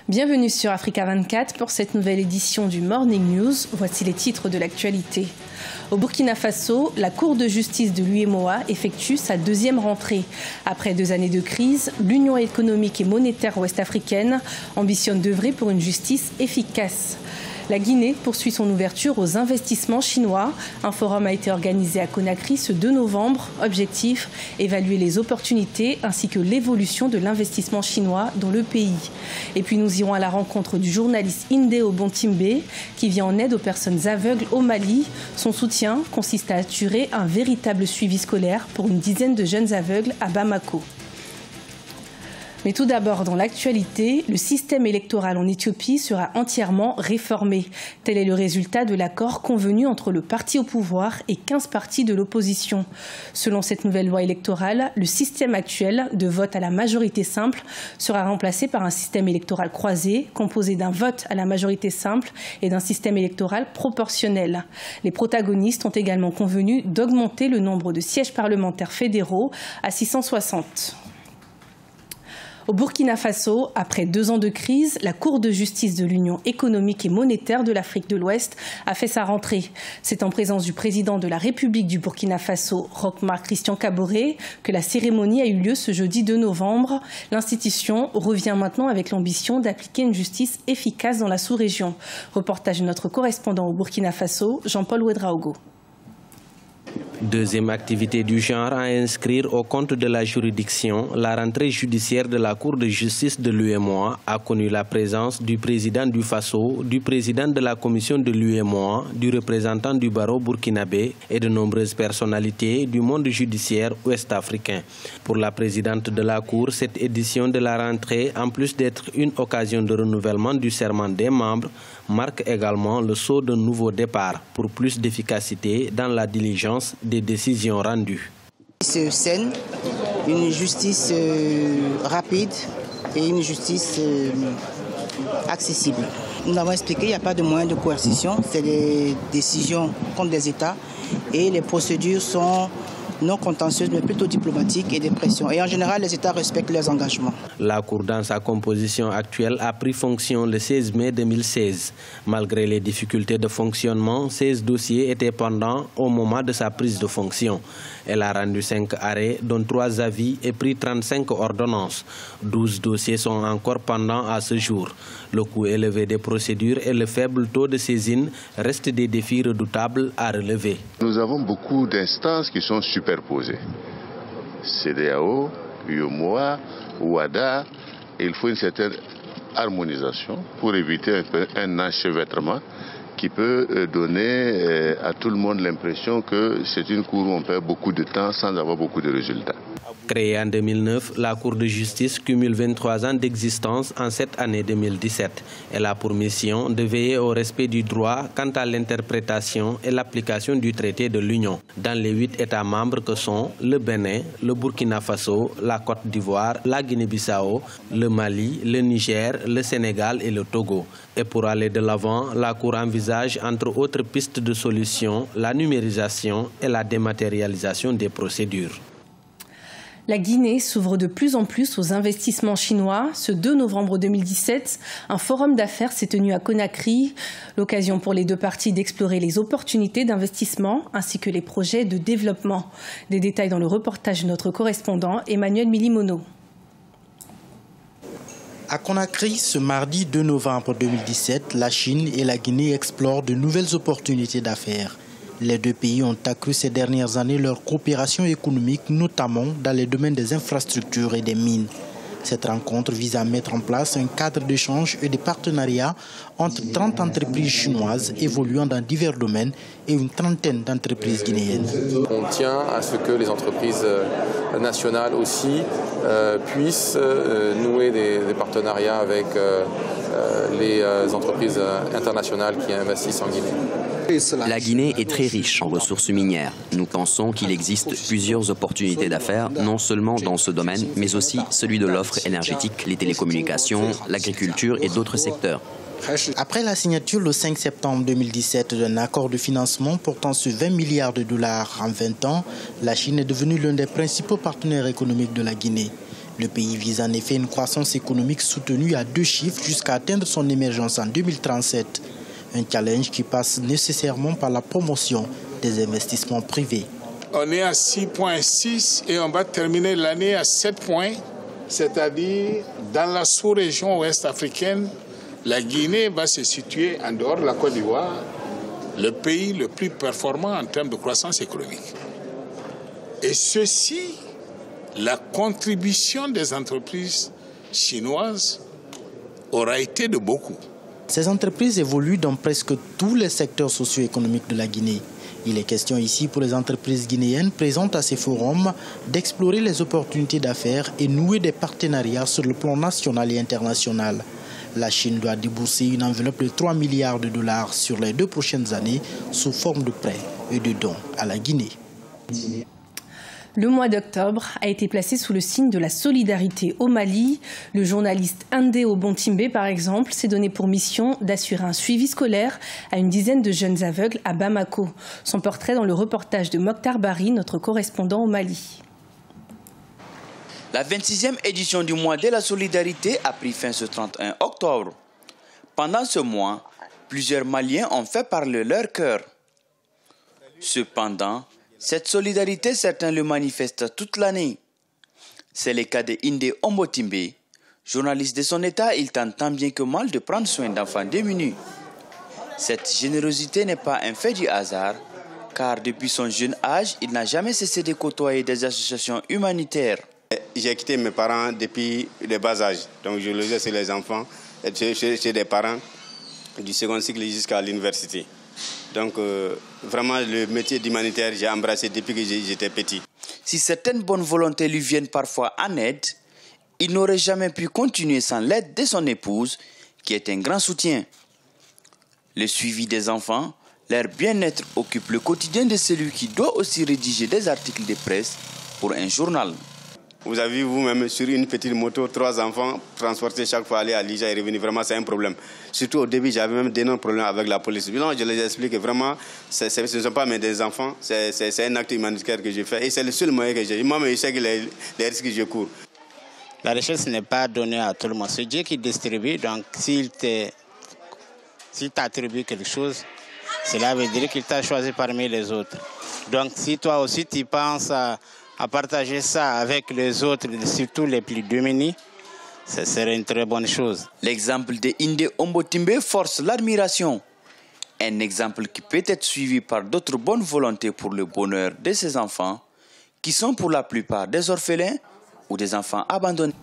Bienvenue sur Africa 24 pour cette nouvelle édition du Morning News. Voici les titres de l'actualité. Au Burkina Faso, la Cour de justice de l'UEMOA effectue sa deuxième rentrée. Après 2 années de crise, l'Union économique et monétaire ouest-africaine ambitionne d'œuvrer pour une justice efficace. La Guinée poursuit son ouverture aux investissements chinois. Un forum a été organisé à Conakry ce 2 novembre. Objectif, évaluer les opportunités ainsi que l'évolution de l'investissement chinois dans le pays. Et puis nous irons à la rencontre du journaliste Indeo Bontimbe qui vient en aide aux personnes aveugles au Mali. Son soutien consiste à assurer un véritable suivi scolaire pour une dizaine de jeunes aveugles à Bamako. Mais tout d'abord, dans l'actualité, le système électoral en Éthiopie sera entièrement réformé. Tel est le résultat de l'accord convenu entre le parti au pouvoir et 15 partis de l'opposition. Selon cette nouvelle loi électorale, le système actuel de vote à la majorité simple sera remplacé par un système électoral croisé, composé d'un vote à la majorité simple et d'un système électoral proportionnel. Les protagonistes ont également convenu d'augmenter le nombre de sièges parlementaires fédéraux à 660. Au Burkina Faso, après 2 ans de crise, la Cour de justice de l'Union économique et monétaire de l'Afrique de l'Ouest a fait sa rentrée. C'est en présence du président de la République du Burkina Faso, Roch-Marc Christian Kaboré, que la cérémonie a eu lieu ce jeudi 2 novembre. L'institution revient maintenant avec l'ambition d'appliquer une justice efficace dans la sous-région. Reportage de notre correspondant au Burkina Faso, Jean-Paul Ouedraogo. Deuxième activité du genre à inscrire au compte de la juridiction, la rentrée judiciaire de la Cour de justice de l'UEMOA a connu la présence du président du Faso, du président de la commission de l'UEMOA, du représentant du barreau burkinabé et de nombreuses personnalités du monde judiciaire ouest-africain. Pour la présidente de la Cour, cette édition de la rentrée, en plus d'être une occasion de renouvellement du serment des membres, marque également le saut d'un nouveau départ pour plus d'efficacité dans la diligence des décisions rendues. C'est saine, une justice rapide et une justice accessible. Nous avons expliqué qu'il n'y a pas de moyen de coercition, c'est des décisions contre des États et les procédures sont non contentieuses mais plutôt diplomatiques et des pressions. Et en général, les États respectent leurs engagements. La Cour dans sa composition actuelle a pris fonction le 16 mai 2016. Malgré les difficultés de fonctionnement, 16 dossiers étaient pendants au moment de sa prise de fonction. Elle a rendu 5 arrêts, dont 3 avis et pris 35 ordonnances. 12 dossiers sont encore pendants à ce jour. Le coût élevé des procédures et le faible taux de saisine restent des défis redoutables à relever. Nous avons beaucoup d'instances qui sont superposées. CEDEAO, UEMOA, OUADA, il faut une certaine harmonisation pour éviter un enchevêtrement qui peut donner à tout le monde l'impression que c'est une cour où on perd beaucoup de temps sans avoir beaucoup de résultats. Créée en 2009, la Cour de justice cumule 23 ans d'existence en cette année 2017. Elle a pour mission de veiller au respect du droit quant à l'interprétation et l'application du traité de l'Union dans les 8 États membres que sont le Bénin, le Burkina Faso, la Côte d'Ivoire, la Guinée-Bissau, le Mali, le Niger, le Sénégal et le Togo. Et pour aller de l'avant, la Cour envisage entre autres pistes de solutions la numérisation et la dématérialisation des procédures. La Guinée s'ouvre de plus en plus aux investissements chinois. Ce 2 novembre 2017, un forum d'affaires s'est tenu à Conakry. L'occasion pour les 2 parties d'explorer les opportunités d'investissement ainsi que les projets de développement. Des détails dans le reportage de notre correspondant Emmanuel Milimono. À Conakry, ce mardi 2 novembre 2017, la Chine et la Guinée explorent de nouvelles opportunités d'affaires. Les 2 pays ont accru ces dernières années leur coopération économique, notamment dans les domaines des infrastructures et des mines. Cette rencontre vise à mettre en place un cadre d'échange et de partenariat entre 30 entreprises chinoises évoluant dans divers domaines et une trentaine d'entreprises guinéennes. On tient à ce que les entreprises nationales aussi puissent nouer des partenariats avec les entreprises internationales qui investissent en Guinée. La Guinée est très riche en ressources minières. Nous pensons qu'il existe plusieurs opportunités d'affaires, non seulement dans ce domaine, mais aussi celui de l'offre énergétique, les télécommunications, l'agriculture et d'autres secteurs. Après la signature le 5 septembre 2017 d'un accord de financement portant sur 20 milliards de dollars en 20 ans, la Chine est devenue l'un des principaux partenaires économiques de la Guinée. Le pays vise en effet une croissance économique soutenue à 2 chiffres jusqu'à atteindre son émergence en 2037. Un challenge qui passe nécessairement par la promotion des investissements privés. On est à 6,6 et on va terminer l'année à 7 points, c'est-à-dire dans la sous-région ouest africaine, la Guinée va se situer en dehors de la Côte d'Ivoire, le pays le plus performant en termes de croissance économique. Et ceci, la contribution des entreprises chinoises aura été de beaucoup. Ces entreprises évoluent dans presque tous les secteurs socio-économiques de la Guinée. Il est question ici pour les entreprises guinéennes présentes à ces forums d'explorer les opportunités d'affaires et nouer des partenariats sur le plan national et international. La Chine doit débourser une enveloppe de 3 milliards de dollars sur les 2 prochaines années sous forme de prêts et de dons à la Guinée. Le mois d'octobre a été placé sous le signe de la solidarité au Mali. Le journaliste Ndé Obontimbe, par exemple, s'est donné pour mission d'assurer un suivi scolaire à une dizaine de jeunes aveugles à Bamako. Son portrait dans le reportage de Mokhtar Bari, notre correspondant au Mali. La 26e édition du mois de la solidarité a pris fin ce 31 octobre. Pendant ce mois, plusieurs Maliens ont fait parler leur cœur. Cependant, cette solidarité, certains le manifestent toute l'année. C'est le cas de Ndé Obontimbe. Journaliste de son état, il tente tant bien que mal de prendre soin d'enfants démunis. Cette générosité n'est pas un fait du hasard, car depuis son jeune âge, il n'a jamais cessé de côtoyer des associations humanitaires. J'ai quitté mes parents depuis le bas âge, donc je logeais chez les enfants, chez des parents du second cycle jusqu'à l'université. Donc vraiment le métier d'humanitaire, j'ai embrassé depuis que j'étais petit. Si certaines bonnes volontés lui viennent parfois en aide, il n'aurait jamais pu continuer sans l'aide de son épouse, qui est un grand soutien. Le suivi des enfants, leur bien-être occupe le quotidien de celui qui doit aussi rédiger des articles de presse pour un journal. Vous avez vu vous-même sur une petite moto, 3 enfants transportés chaque fois, aller à Lija et revenir. Vraiment, c'est un problème. Surtout au début, j'avais même d'énormes problèmes avec la police. Non, je les explique que vraiment, ce ne sont pas des enfants, c'est un acte humanitaire que je fais. Et c'est le seul moyen que j'ai. Moi-même, je sais que les risques que je cours. La richesse n'est pas donnée à tout le monde. C'est Dieu qui distribue. Donc, s'il t'attribue quelque chose, cela veut dire qu'il t'a choisi parmi les autres. Donc, si toi aussi, tu penses à partager ça avec les autres, surtout les plus démunis, ce serait une très bonne chose. L'exemple de Ndé Obontimbe force l'admiration. Un exemple qui peut être suivi par d'autres bonnes volontés pour le bonheur de ces enfants, qui sont pour la plupart des orphelins ou des enfants abandonnés.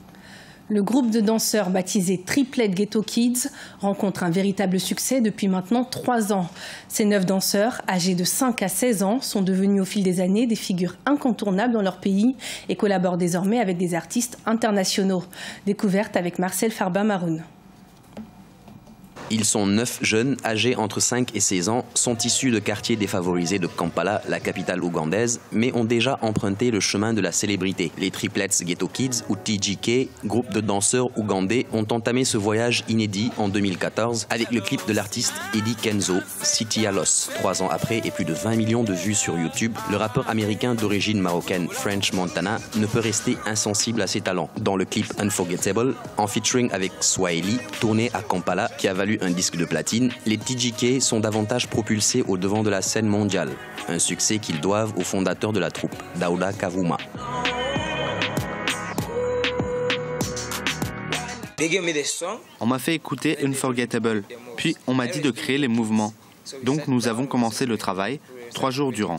Le groupe de danseurs baptisé Triplet Ghetto Kids rencontre un véritable succès depuis maintenant 3 ans. Ces 9 danseurs, âgés de 5 à 16 ans, sont devenus au fil des années des figures incontournables dans leur pays et collaborent désormais avec des artistes internationaux. Découverte avec Marcel Farba-Maroun. Ils sont 9 jeunes âgés entre 5 et 16 ans, sont issus de quartiers défavorisés de Kampala, la capitale ougandaise, mais ont déjà emprunté le chemin de la célébrité. Les Triplets Ghetto Kids, ou TGK, groupe de danseurs ougandais, ont entamé ce voyage inédit en 2014 avec le clip de l'artiste Eddie Kenzo, City à Los. 3 ans après et plus de 20 millions de vues sur YouTube, le rappeur américain d'origine marocaine French Montana ne peut rester insensible à ses talents. Dans le clip Unforgettable, en featuring avec Swahili, tourné à Kampala, qui a valu un disque de platine, les TGK sont davantage propulsés au devant de la scène mondiale. Un succès qu'ils doivent au fondateur de la troupe, Daouda Kavuma. On m'a fait écouter Unforgettable, puis on m'a dit de créer les mouvements. Donc nous avons commencé le travail, 3 jours durant.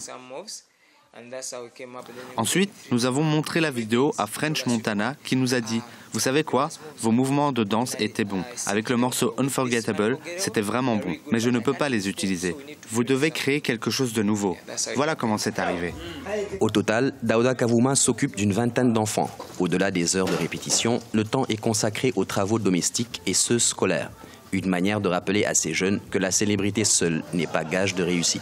Ensuite, nous avons montré la vidéo à French Montana qui nous a dit « Vous savez quoi? Vos mouvements de danse étaient bons. Avec le morceau Unforgettable, c'était vraiment bon. Mais je ne peux pas les utiliser. Vous devez créer quelque chose de nouveau. » Voilà comment c'est arrivé. Au total, Daouda Kavuma s'occupe d'une vingtaine d'enfants. Au-delà des heures de répétition, le temps est consacré aux travaux domestiques et ceux scolaires. Une manière de rappeler à ces jeunes que la célébrité seule n'est pas gage de réussite.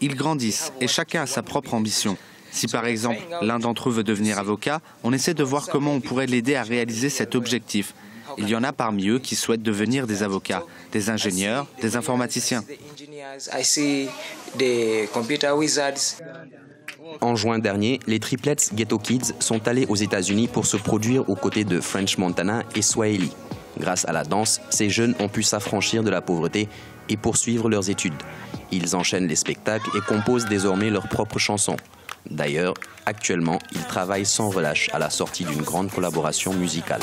Ils grandissent et chacun a sa propre ambition. Si par exemple l'un d'entre eux veut devenir avocat, on essaie de voir comment on pourrait l'aider à réaliser cet objectif. Il y en a parmi eux qui souhaitent devenir des avocats, des ingénieurs, des informaticiens. En juin dernier, les triplets Ghetto Kids sont allés aux États-Unis pour se produire aux côtés de French Montana et Swahili. Grâce à la danse, ces jeunes ont pu s'affranchir de la pauvreté et poursuivre leurs études. Ils enchaînent les spectacles et composent désormais leurs propres chansons. D'ailleurs, actuellement, ils travaillent sans relâche à la sortie d'une grande collaboration musicale.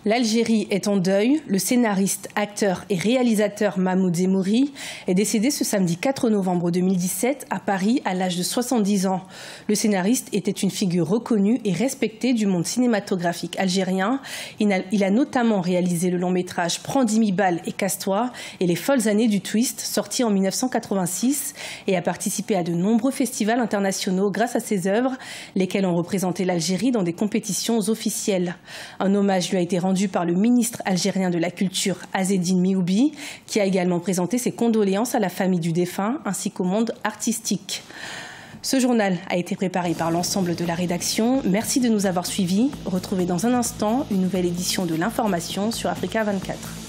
L'Algérie est en deuil. Le scénariste, acteur et réalisateur Mahmoud Zemouri est décédé ce samedi 4 novembre 2017 à Paris à l'âge de 70 ans. Le scénariste était une figure reconnue et respectée du monde cinématographique algérien. Il a notamment réalisé le long métrage Prends 10 000 balles et casse-toi et Les folles années du twist, sorti en 1986, et a participé à de nombreux festivals internationaux grâce à ses œuvres, lesquelles ont représenté l'Algérie dans des compétitions officielles. Un hommage lui a été rendu par le ministre algérien de la Culture, Azzedine Mihoubi, qui a également présenté ses condoléances à la famille du défunt ainsi qu'au monde artistique. Ce journal a été préparé par l'ensemble de la rédaction. Merci de nous avoir suivis. Retrouvez dans un instant une nouvelle édition de l'information sur Africa 24.